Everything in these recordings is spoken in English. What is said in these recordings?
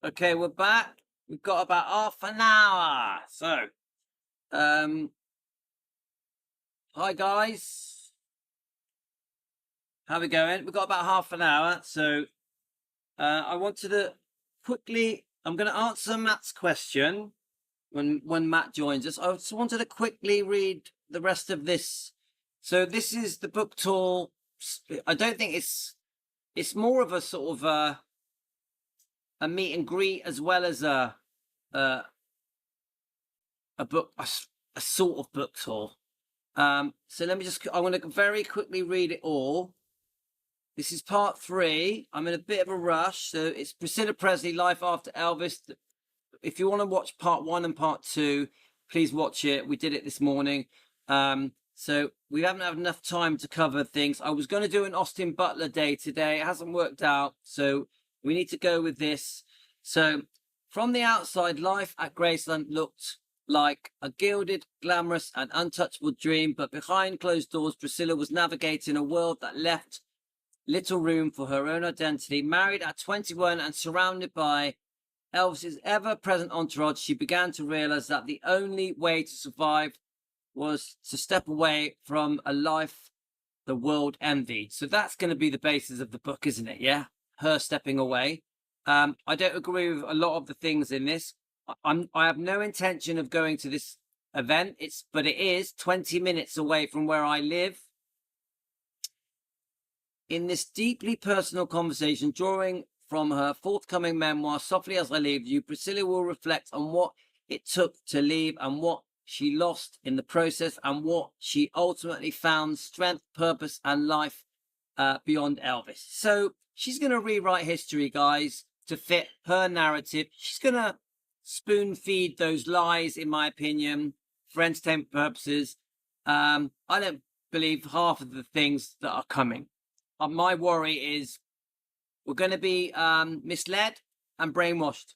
Okay, we're back. We've got about half an hour. So, um, hi guys. How we going? We've got about half an hour. So, I wanted to quickly. I'm going to answer Matt's question when Matt joins us. I just wanted to quickly read the rest of this. So, this is the book tour. I don't think it's more of a sort of a meet and greet as well as a book a sort of book tour. So let me just, I want to very quickly read it all. This is part 3. I'm in a bit of a rush. So it's Priscilla Presley, Life After Elvis. If you want to watch part 1 and part 2, please watch it. We did it this morning. So we haven't had enough time to cover things. I was going to do an Austin Butler day today. It hasn't worked out. So we need to go with this. So from the outside, life at Graceland looked like a gilded, glamorous and untouchable dream, but behind closed doors, Priscilla was navigating a world that left little room for her own identity. Married at 21 and surrounded by Elvis's ever-present entourage, she began to realize that the only way to survive was to step away from a life the world envied. So that's going to be the basis of the book, isn't it? Yeah, her stepping away. I don't agree with a lot of the things in this. I have no intention of going to this event. But it is 20 minutes away from where I live. In this deeply personal conversation, drawing from her forthcoming memoir, Softly As I Leave You, Priscilla will reflect on what it took to leave and what she lost in the process and what she ultimately found strength, purpose, and life beyond Elvis. So she's going to rewrite history, guys, to fit her narrative. She's going to spoon feed those lies, in my opinion, for entertainment purposes. I don't believe half of the things that are coming. My worry is we're going to be misled and brainwashed.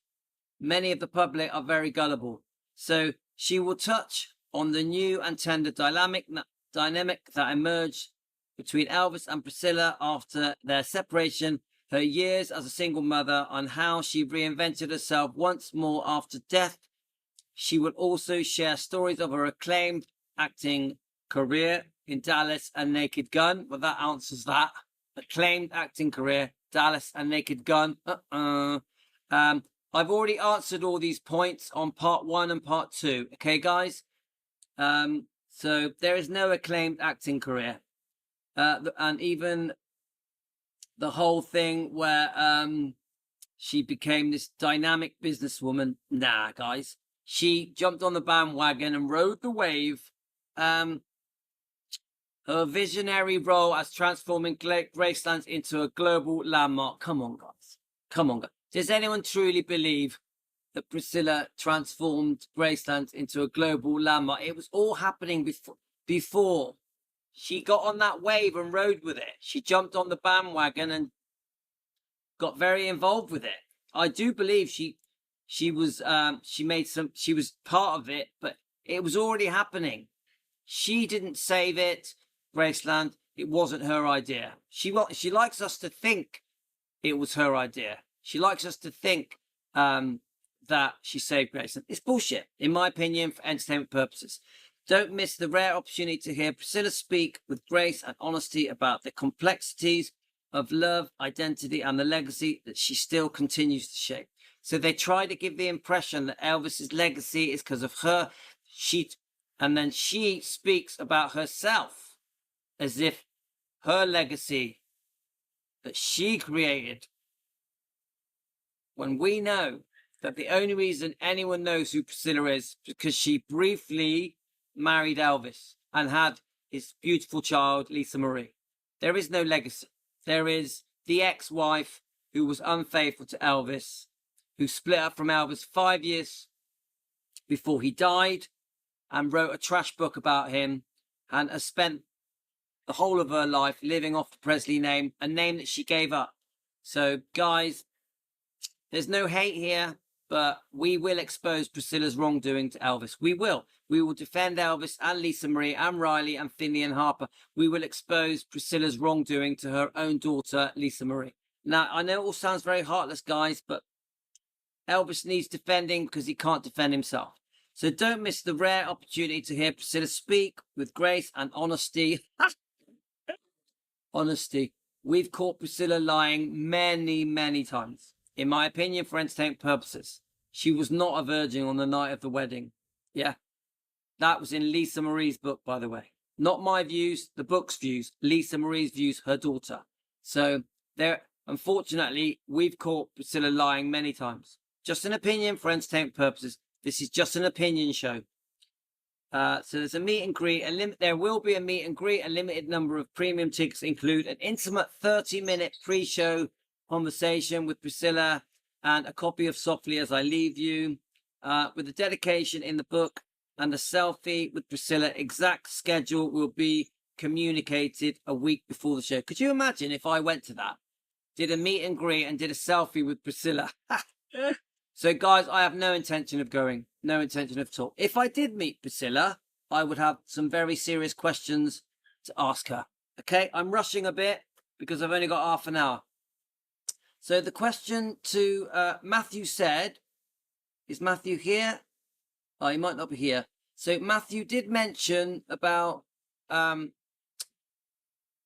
Many of the public are very gullible. So she will touch on the new and tender dynamic that emerged between Elvis and Priscilla after their separation, her years as a single mother, on how she reinvented herself once more after death. She will also share stories of her acclaimed acting career in Dallas and Naked Gun. Well, that answers that. Acclaimed acting career, Dallas and Naked Gun. I've already answered all these points on part 1 and part 2. Okay, guys? So there is no acclaimed acting career. And even the whole thing where she became this dynamic businesswoman. Nah, guys. She jumped on the bandwagon and rode the wave. Her visionary role as transforming Graceland into a global landmark. Come on, guys. Come on, guys. Does anyone truly believe that Priscilla transformed Graceland into a global landmark? It was all happening before she got on that wave and rode with it. She jumped on the bandwagon and got very involved with it. I do believe she was part of it, but it was already happening. She didn't save it, Graceland. It wasn't her idea. She likes us to think it was her idea. She likes us to think that she saved Graceland. It's bullshit, in my opinion, for entertainment purposes. Don't miss the rare opportunity to hear Priscilla speak with grace and honesty about the complexities of love, identity, and the legacy that she still continues to shape. So they try to give the impression that Elvis's legacy is because of her. And then she speaks about herself as if her legacy that she created, when we know that the only reason anyone knows who Priscilla is because she briefly married Elvis and had his beautiful child, Lisa Marie. There is no legacy. There is the ex-wife who was unfaithful to Elvis, who split up from Elvis 5 years before he died and wrote a trash book about him, and has spent the whole of her life living off the Presley name, a name that she gave up. So, guys, there's no hate here, but we will expose Priscilla's wrongdoing to Elvis. We will. We will defend Elvis and Lisa Marie and Riley and Finley and Harper. We will expose Priscilla's wrongdoing to her own daughter, Lisa Marie. Now, I know it all sounds very heartless, guys, but Elvis needs defending because he can't defend himself. So don't miss the rare opportunity to hear Priscilla speak with grace and honesty. Honesty. We've caught Priscilla lying many, many times. In my opinion, for entertainment purposes. She was not a virgin on the night of the wedding. Yeah. That was in Lisa Marie's book, by the way. Not my views, the book's views. Lisa Marie's views, her daughter. So there, unfortunately, we've caught Priscilla lying many times. Just an opinion for entertainment purposes. This is just an opinion show. So there's a meet and greet. There will be a meet and greet. A limited number of premium tickets include an intimate 30-minute pre-show conversation with Priscilla and a copy of Softly As I Leave You, with the dedication in the book and the selfie with Priscilla. Exact schedule will be communicated a week before the show. Could you imagine if I went to that, did a meet and greet and did a selfie with Priscilla? So guys, I have no intention of going, no intention of talk. If I did meet Priscilla, I would have some very serious questions to ask her. Okay, I'm rushing a bit because I've only got half an hour. So the question to Matthew said, is Matthew here? Oh, he might not be here. So Matthew did mention about,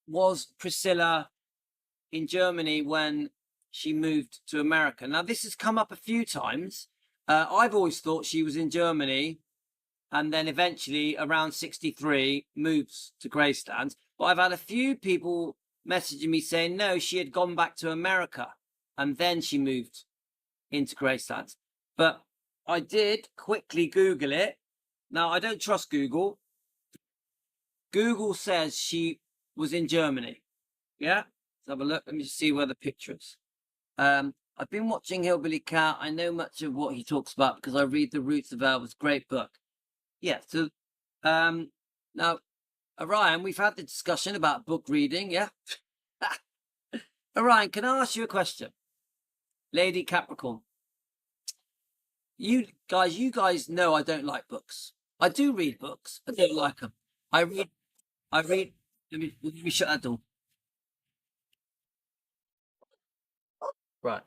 was Priscilla in Germany when she moved to America? Now, this has come up a few times. I've always thought she was in Germany and then eventually around 63 moves to Graceland. But I've had a few people messaging me saying, no, she had gone back to America and then she moved into Graceland. But I did quickly Google it. Now, I don't trust Google. Google says she was in Germany. Yeah? Let's have a look. Let me just see where the picture is. I've been watching Hillbilly Cat. I know much of what he talks about because I read The Roots of Elvis. Great book. Yeah, so now, Orion, we've had the discussion about book reading, yeah? Orion, can I ask you a question? Lady Capricorn. You guys know I don't like books. I do read books. I don't like them. I read, let me shut that door. Right.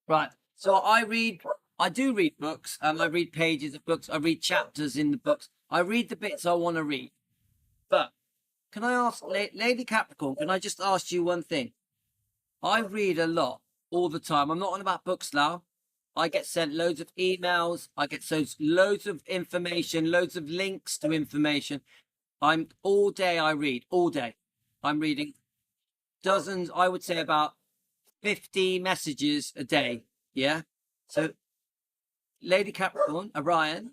Right. So I do read books, and I read pages of books. I read chapters in the books. I read the bits I want to read. But can I ask, Lady Capricorn, can I just ask you one thing? I read a lot all the time. I'm not on about books now. I get sent loads of emails. I get loads of information, loads of links to information. All day I read, all day. I'm reading dozens, I would say about 50 messages a day. Yeah. So, Lady Capricorn, Orion,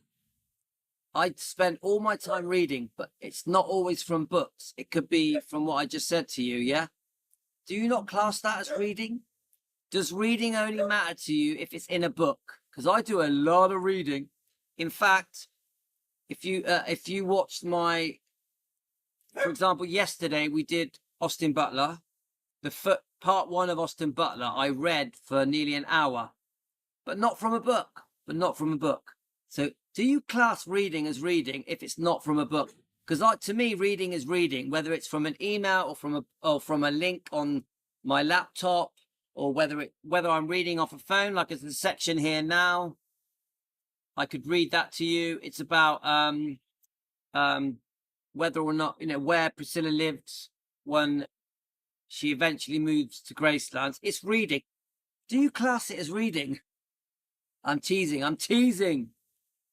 I spend all my time reading, but it's not always from books. It could be from what I just said to you. Yeah. Do you not class that as reading? Does reading only matter to you if it's in a book? Because I do a lot of reading. In fact, if you watched my, for example, yesterday we did Austin Butler. Part 1 of Austin Butler, I read for nearly an hour, but not from a book. So do you class reading as reading if it's not from a book? Because to me, reading is reading, whether it's from an email or from a link on my laptop, or whether I'm reading off a phone, like it's a section here now. I could read that to you. It's about whether or not, where Priscilla lived when she eventually moves to Graceland. It's reading. Do you class it as reading? I'm teasing.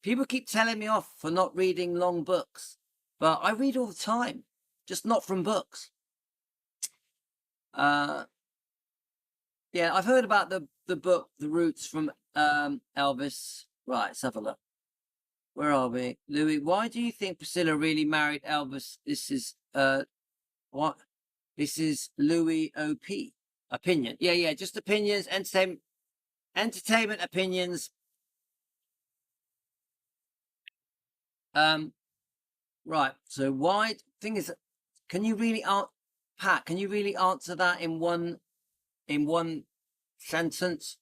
People keep telling me off for not reading long books, but I read all the time, just not from books. Yeah, I've heard about the book, The Roots from Elvis. Right, let's have a look. Where are we? Louis, why do you think Priscilla really married Elvis? This is what? This is Louis OP. Opinion. Yeah, just opinions, entertainment opinions. Right. So why, thing is, can you really Pat, can you really answer that in one sentence?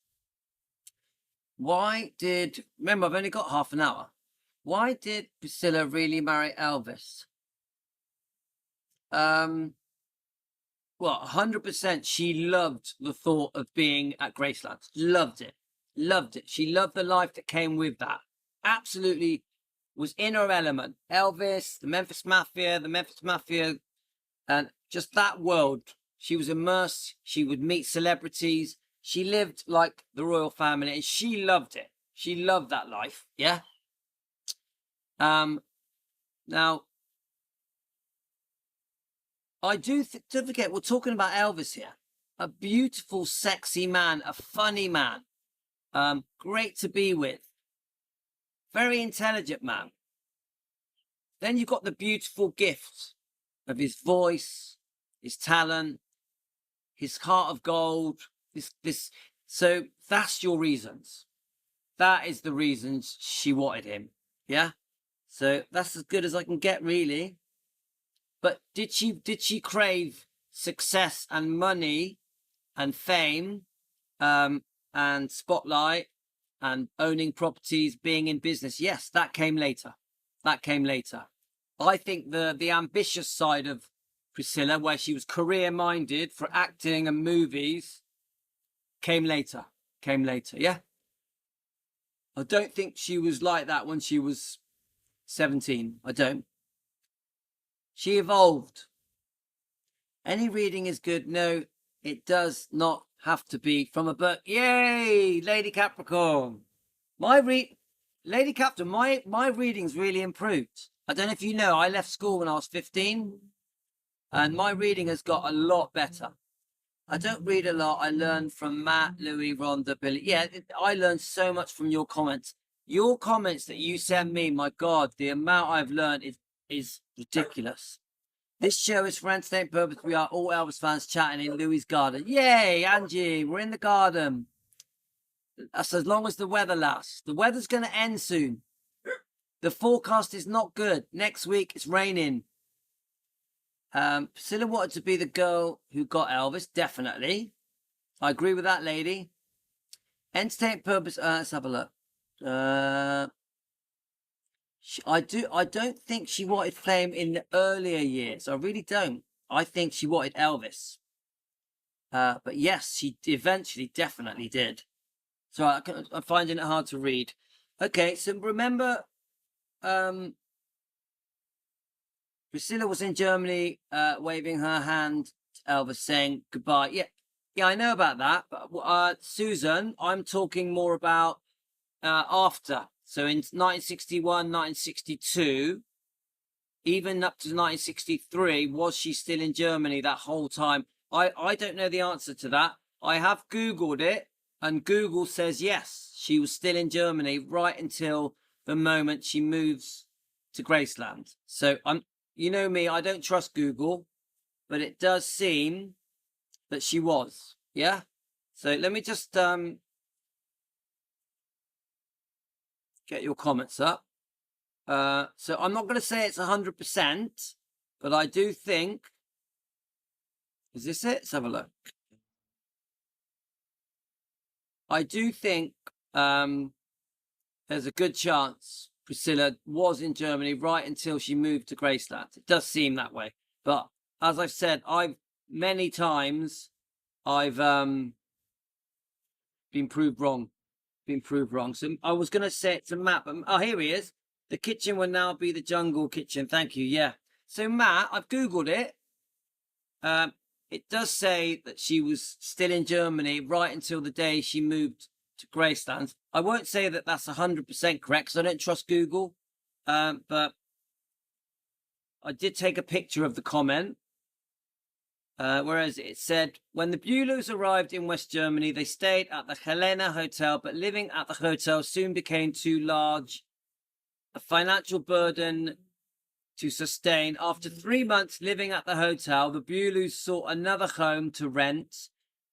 Remember, I've only got half an hour. Why did Priscilla really marry Elvis? well, 100%. She loved the thought of being at Graceland. Loved it. Loved it. She loved the life that came with that. Absolutely was in her element. Elvis, the Memphis Mafia, and just that world. She was immersed. She would meet celebrities. She lived like the royal family, and she loved it. She loved that life. Yeah. Now, I don't forget, we're talking about Elvis here. A beautiful, sexy man, a funny man, great to be with, very intelligent man. Then you've got the beautiful gift of his voice, his talent, his heart of gold. So that's your reasons. That is the reasons she wanted him. Yeah. So that's as good as I can get, really. But did she crave success and money and fame, and spotlight and owning properties, being in business? Yes, that came later. That came later. I think the ambitious side of Priscilla, where she was career minded for acting and movies, came later. Came later. Yeah. I don't think she was like that when she was 17. I don't. She evolved. Any reading is good. No, it does not have to be from a book. Yay, Lady Capricorn. Lady Captain, my reading's really improved. I don't know if you know, I left school when I was 15, and my reading has got a lot better. I don't read a lot. I learn from Matt, Louis, Rhonda, Billy. Yeah, I learned so much from your comments. Your comments that you send me, my God, the amount I've learned is ridiculous. This show is for entertainment purposes. We are all Elvis fans chatting in Louis' garden. Yay, Angie, we're in the garden. That's as long as the weather lasts. The weather's going to end soon. The forecast is not good. Next week, it's raining. Priscilla wanted to be the girl who got Elvis. Definitely. I agree with that lady. Entertainment purpose. Let's have a look. I don't think she wanted fame in the earlier years. I really don't. I think she wanted Elvis. But yes, she eventually definitely did. So I'm finding it hard to read. Okay, so remember, Priscilla was in Germany, waving her hand to Elvis, saying goodbye. Yeah, I know about that. But Susan, I'm talking more about after. So in 1961, 1962, even up to 1963, was she still in Germany that whole time? I don't know the answer to that. I have Googled it, and Google says yes, she was still in Germany right until the moment she moves to Graceland. So you know me, I don't trust Google, but it does seem that she was. Yeah. So let me just get your comments up. So I'm not going to say it's 100%, but I do think. Is this it? Let's have a look. I do think there's a good chance Priscilla was in Germany right until she moved to Graceland. It does seem that way. But as I've said, many times I've been proved wrong. So I was going to say it's a map. Oh, here he is. The kitchen will now be the jungle kitchen. Thank you. Yeah. So Matt, I've Googled it. It does say that she was still in Germany right until the day she moved to Graceland. I won't say that that's 100% correct because I don't trust Google. But I did take a picture of the comment. Whereas it said, when the Bülows arrived in West Germany, they stayed at the Helena Hotel, but living at the hotel soon became too large a financial burden to sustain. After 3 months living at the hotel, the Bülows sought another home to rent.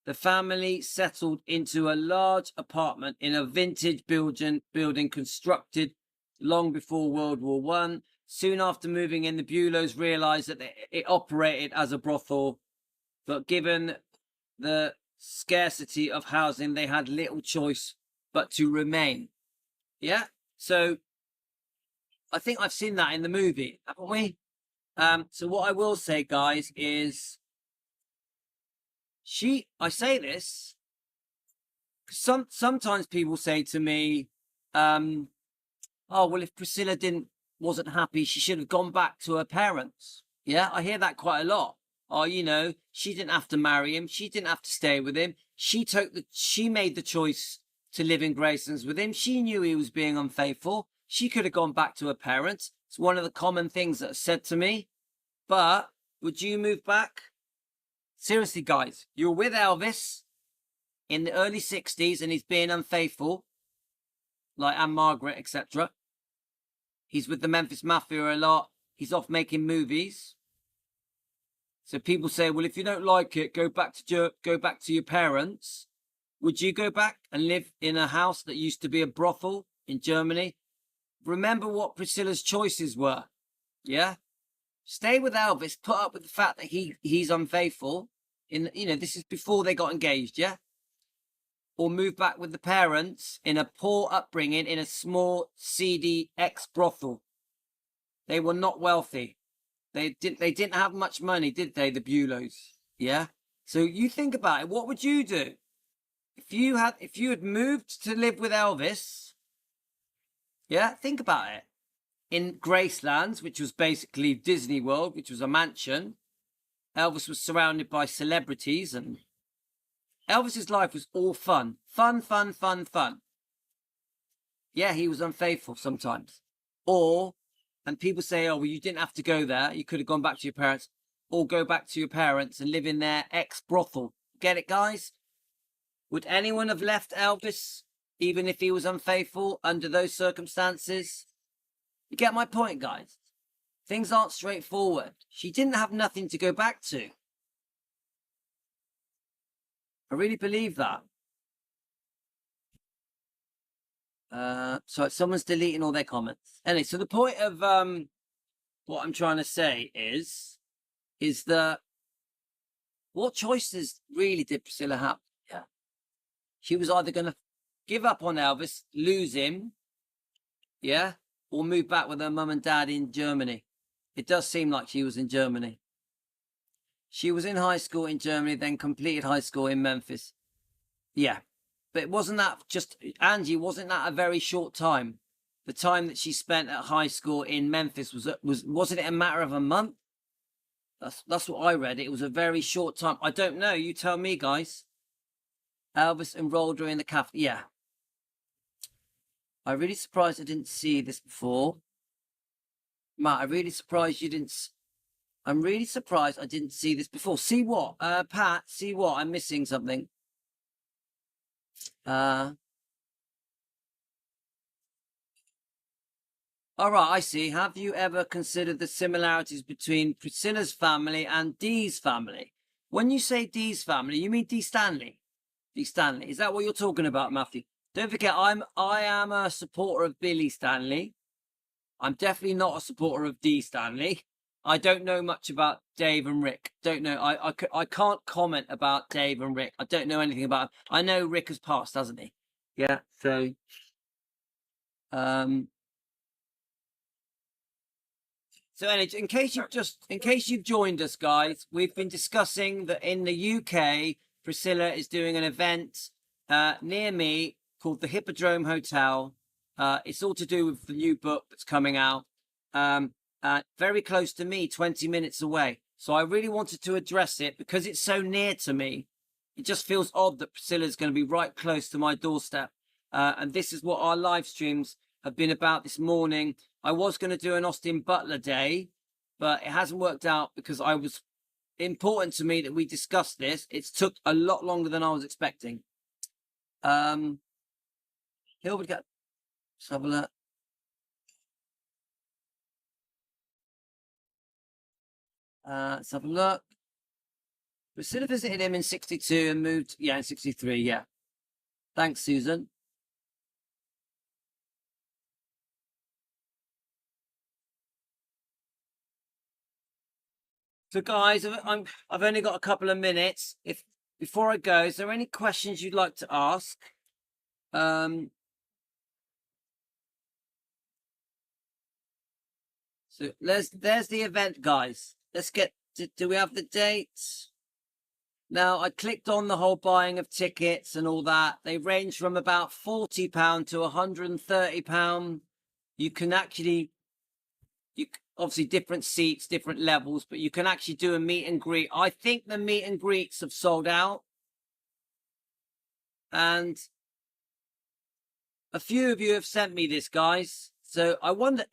The family settled into a large apartment in a vintage building constructed long before World War I. Soon after moving in, the Bülows realized that it operated as a brothel, but given the scarcity of housing, they had little choice but to remain. Yeah, so I think I've seen that in the movie, haven't we? So what I will say, guys, is I say this, sometimes people say to me, oh, well, if Priscilla wasn't happy, she should have gone back to her parents. Yeah, I hear that quite a lot. Oh, she didn't have to marry him. She didn't have to stay with him. She made the choice to live in Gracelands with him. She knew he was being unfaithful. She could have gone back to her parents. It's one of the common things that are said to me. But would you move back? Seriously, guys, you're with Elvis in the early 60s and he's being unfaithful, like Anne Margaret, etc. He's with the Memphis Mafia a lot. He's off making movies. So people say, well, if you don't like it, go back to your parents. Would you go back and live in a house that used to be a brothel in Germany? Remember what Priscilla's choices were. Yeah? Stay with Elvis, put up with the fact that he's unfaithful. This is before they got engaged, yeah? Or move back with the parents in a poor upbringing in a small, seedy ex-brothel. They were not wealthy. They didn't have much money, did they, the Bulows? Yeah? So you think about it. What would you do? If you had moved to live with Elvis, yeah, think about it. In Gracelands, which was basically Disney World, which was a mansion, Elvis was surrounded by celebrities, and Elvis's life was all fun. Fun, fun, fun, fun. Yeah, he was unfaithful sometimes. And people say, oh, well, you didn't have to go there. You could have gone back to your parents. Or go back to your parents and live in their ex-brothel. Get it, guys? Would anyone have left Elvis, even if he was unfaithful, under those circumstances? You get my point, guys? Things aren't straightforward. She didn't have nothing to go back to. I really believe that. So someone's deleting all their comments. Anyway, so the point of what I'm trying to say is that what choices really did Priscilla have? Yeah. She was either going to give up on Elvis, lose him, yeah, or move back with her mum and dad in Germany. It does seem like she was in Germany. She was in high school in Germany, then completed high school in Memphis. Yeah. But wasn't that wasn't that a very short time? The time that she spent at high school in Memphis wasn't it a matter of a month? That's what I read. It was a very short time. I don't know. You tell me, guys. Elvis enrolled her in the cafe. Yeah. I'm really surprised I didn't see this before. Matt, I'm really surprised I didn't see this before. See what? Pat, see what? I'm missing something. All right, I see. Have you ever considered the similarities between Priscilla's family and Dee's family? When you say Dee's family, you mean Dee Stanley? Dee Stanley. Is that what you're talking about, Matthew? Don't forget, I am a supporter of Billy Stanley. I'm definitely not a supporter of Dee Stanley. I don't know much about Dave and Rick. Don't know. I can't comment about Dave and Rick. I don't know anything about him. I know Rick has passed, hasn't he? Yeah. So, So anyway, in case you've joined us, guys, we've been discussing that in the UK, Priscilla is doing an event near me called the Hippodrome Hotel. It's all to do with the new book that's coming out. Very close to me, 20 minutes away. So I really wanted to address it because it's so near to me. It just feels odd that Priscilla is going to be right close to my doorstep. And this is what our live streams have been about this morning. I was going to do an Austin Butler day, but it hasn't worked out because important to me that we discuss this. It's took a lot longer than I was expecting. Here we go. Let's have a look. Let's have a look. Priscilla visited him in 62 and moved, in 63, yeah. Thanks, Susan. So, guys, I've only got a couple of minutes. Before I go, is there any questions you'd like to ask? So there's the event, guys. Let's get. Do we have the dates? Now, I clicked on the whole buying of tickets and all that. They range from about £40 to £130. You can actually, obviously different seats, different levels, but you can actually do a meet and greet. I think the meet and greets have sold out. And a few of you have sent me this, guys. So I wonder,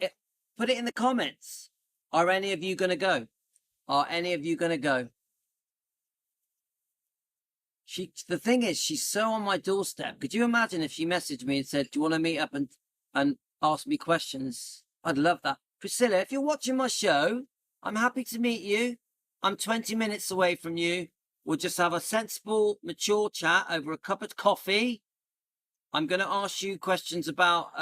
put it in the comments. Are any of you going to go? Are any of you going to go? The thing is, she's so on my doorstep. Could you imagine if she messaged me and said, do you want to meet up and ask me questions? I'd love that. Priscilla, if you're watching my show, I'm happy to meet you. I'm 20 minutes away from you. We'll just have a sensible, mature chat over a cup of coffee. I'm going to ask you questions about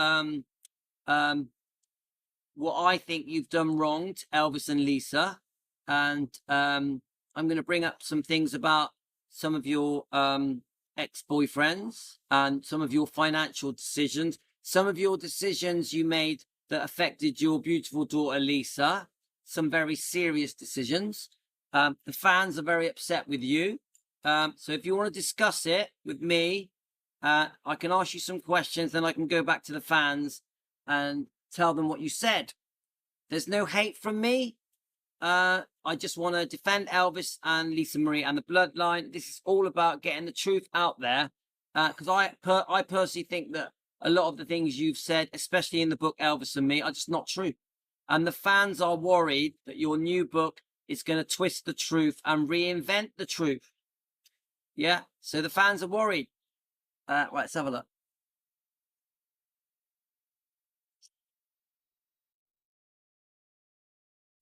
what I think you've done wrong to Elvis and Lisa. And I'm going to bring up some things about some of your ex-boyfriends and some of your financial decisions, some of your decisions you made that affected your beautiful daughter, Lisa, some very serious decisions. The fans are very upset with you. So if you want to discuss it with me, I can ask you some questions, then I can go back to the fans and tell them what you said. There's no hate from me. I just want to defend Elvis and Lisa Marie and the bloodline. This is all about getting the truth out there. Because I personally think that a lot of the things you've said, especially in the book Elvis and Me, are just not true. And the fans are worried that your new book is going to twist the truth and reinvent the truth. Yeah, so the fans are worried. Right, let's have a look.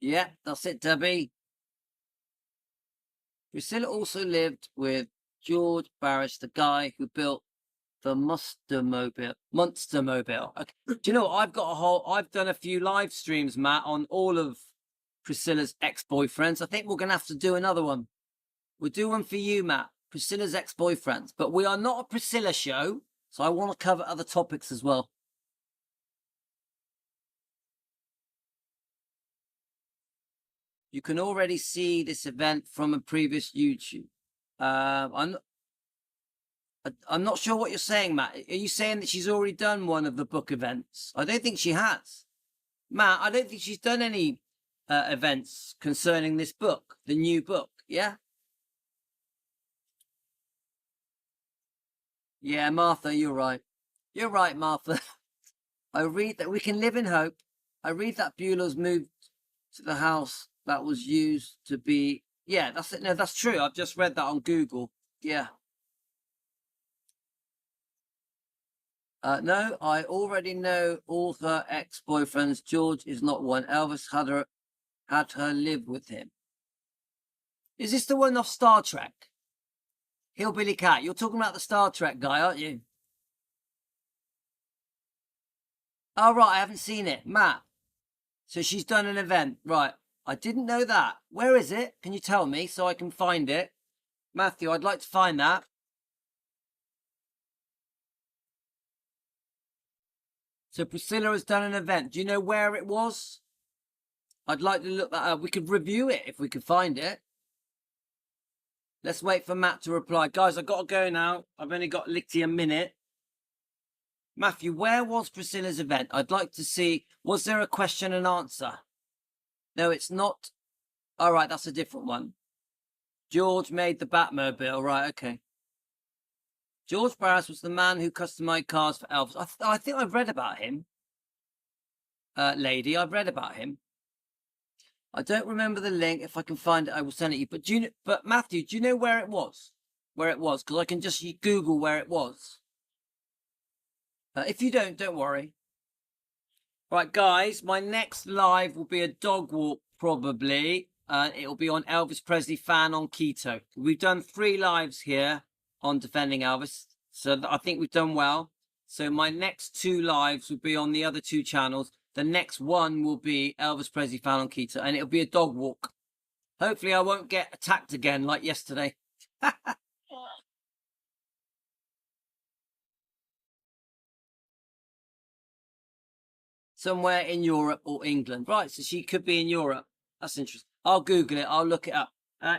Yeah, that's it, Debbie. Priscilla also lived with George Barris, the guy who built the Monstermobile. Okay. Do you know what? I've done a few live streams, Matt, on all of Priscilla's ex-boyfriends. I think we're going to have to do another one. We'll do one for you, Matt. Priscilla's ex-boyfriends. But we are not a Priscilla show, so I want to cover other topics as well. You can already see this event from a previous YouTube. I'm not sure what you're saying, Matt. Are you saying that she's already done one of the book events? I don't think she has. Matt, I don't think she's done any events concerning this book, the new book. Yeah? Yeah, Martha, you're right. You're right, Martha. I read that we can live in hope. I read that Beulah's moved to the house that was used to be. Yeah, that's it. No, that's true. I've just read that on Google. Yeah. No, I already know all her ex-boyfriends. George is not one. Elvis had her live with him. Is this the one off Star Trek? Hillbilly Cat. You're talking about the Star Trek guy, aren't you? Oh, right. I haven't seen it. Matt. So she's done an event. Right. I didn't know that. Where is it? Can you tell me so I can find it? Matthew, I'd like to find that. So Priscilla has done an event. Do you know where it was? I'd like to look that up. We could review it if we could find it. Let's wait for Matt to reply. Guys, I've got to go now. I've only got literally a minute. Matthew, where was Priscilla's event? I'd like to see. Was there a question and answer? No, it's not. All right, that's a different one. George made the Batmobile. Right, okay. George Barris was the man who customized cars for Elvis. I think I've read about him. Lady, I've read about him. I don't remember the link. If I can find it, I will send it to you. But Matthew, do you know where it was? Where it was? Because I can just Google where it was. If you don't worry. Right, guys, my next live will be a dog walk, probably. It'll be on Elvis Presley Fan on Keto. We've done 3 lives here on Defending Elvis, so I think we've done well. So my next 2 lives will be on the other 2 channels. The next one will be Elvis Presley Fan on Keto, and it'll be a dog walk. Hopefully I won't get attacked again like yesterday. Somewhere in Europe or England. Right, so she could be in Europe. That's interesting. I'll Google it. I'll look it up.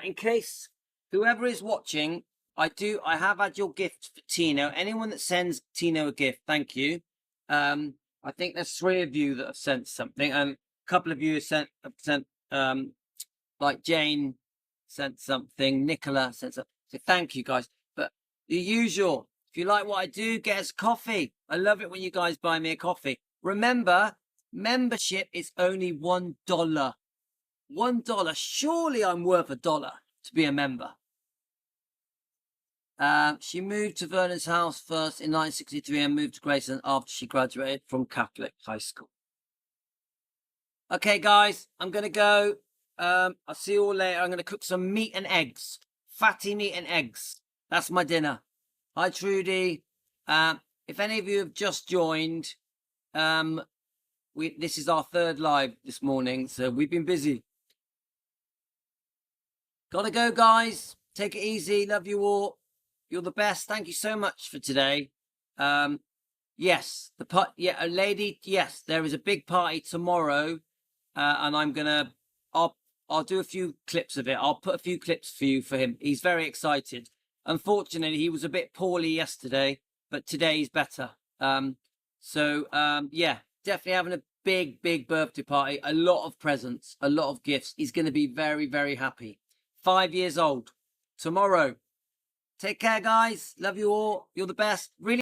In case whoever is watching, I have had your gift for Tino. Anyone that sends Tino a gift, thank you. I think there's 3 of you that have sent something, and a couple of you have sent like Jane sent something, Nicola sent something. So thank you guys. But the usual, if you like what I do, get us coffee. I love it when you guys buy me a coffee. Remember, membership is only $1. $1. Surely I'm worth $1 to be a member. She moved to Vernon's house first in 1963 and moved to Graceland after she graduated from Catholic high school. Okay, guys, I'm going to go. I'll see you all later. I'm going to cook some meat and eggs. Fatty meat and eggs. That's my dinner. Hi, Trudy. If any of you have just joined, this is our 3rd live this morning, so we've been busy. Gotta go, guys. Take it easy. Love you all. You're the best. Thank you so much for today. Yes, a lady. Yes, there is a big party tomorrow, and I'm gonna. I'll do a few clips of it. I'll put a few clips for him. He's very excited. Unfortunately, he was a bit poorly yesterday, but today he's better. Yeah, definitely having a big birthday party. A lot of presents, a lot of gifts. He's going to be very, very happy. 5 years old tomorrow. Take care, guys. Love you all. You're the best. Really.